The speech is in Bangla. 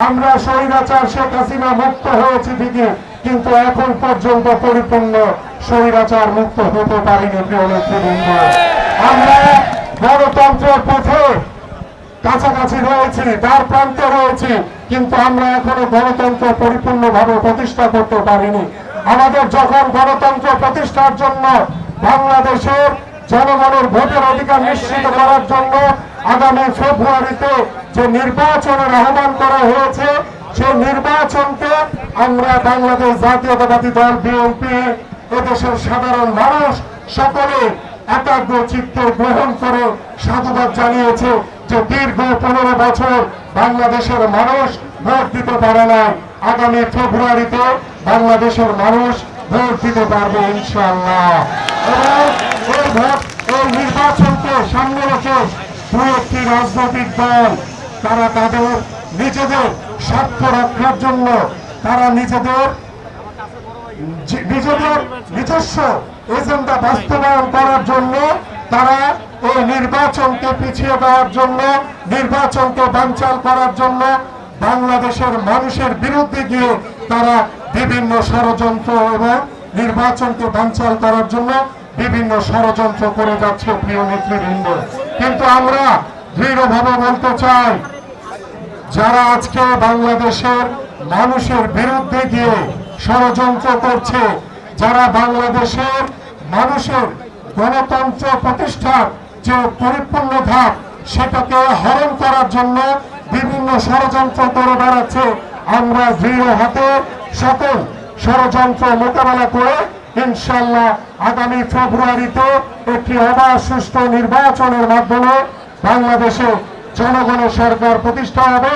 আমরা স্বৈরাচার শেখ হাসিনা মুক্ত হয়েছি ঠিকই, কিন্তু এখন পর্যন্ত পরিপূর্ণ স্বৈরাচার মুক্ত হতে পারিনি। প্রিয় নেতৃবৃন্দ, আমরা গণতন্ত্রের পথে কাছাকাছি রয়েছি, দ্বার প্রান্তে রয়েছি, কিন্তু আমরা এখনো গণতন্ত্র পরিপূর্ণভাবে প্রতিষ্ঠা করতে পারিনি। আমাদের যখন গণতন্ত্র প্রতিষ্ঠার জন্য বাংলাদেশের জনগণের ভোটের অধিকার নিশ্চিত করার জন্য আগামী ফেব্রুয়ারিতে যে নির্বাচনের আহ্বান করা হয়েছে, সেই নির্বাচনকে আমরা বাংলাদেশ জাতীয়তাবাদী দল বিএনপি, এদেশের সাধারণ মানুষ সকলে একাগ্র চিত্তে গ্রহণ করে সাধুবাদ জানিয়েছে যে দীর্ঘ 15 বছর বাংলাদেশের মানুষ ভোট দিতে পারে না। আগামী ফেব্রুয়ারিতে বাংলাদেশের মানুষ ভোট দিতে পারবে ইনশাআল্লাহ। এবং এই নির্বাচনকে সামনে রেখে দু একটি রাজনৈতিক দল তারা তাদের নিজেদের স্বার্থ রক্ষার জন্য, তারা নিজেদের নিজস্ব এজেন্ডা বাস্তবায়ন করার জন্য, তারা এই নির্বাচনকে পিছিয়ে দেওয়ার জন্য, নির্বাচনকে বানচাল করার জন্য বাংলাদেশের মানুষের বিরুদ্ধে গিয়ে তারা বিভিন্ন ষড়যন্ত্র এবং নির্বাচনকে বানচাল করার জন্য বিভিন্ন ষড়যন্ত্র করে যাচ্ছে। প্রিয় নেতৃবৃন্দ, কিন্তু আমরা দৃঢ়ভাবে বলতে চাই, যারা আজকে বাংলাদেশের মানুষের বিরুদ্ধে গিয়ে ষড়যন্ত্র করছে, যারা বাংলাদেশের মানুষের গণতন্ত্র প্রতিষ্ঠার যে পরিপূর্ণ ধাপ সেটাকে হরণ করার জন্য বিভিন্ন ষড়যন্ত্র করে বেড়াচ্ছে, আমরা দৃঢ় হাতে সকল ষড়যন্ত্র মোকাবেলা করে ইনশাআল্লাহ আগামী ফেব্রুয়ারিতে একটি অবাধ সুষ্ঠু নির্বাচনের মাধ্যমে বাংলাদেশে জনগণের সরকার প্রতিষ্ঠা হবে।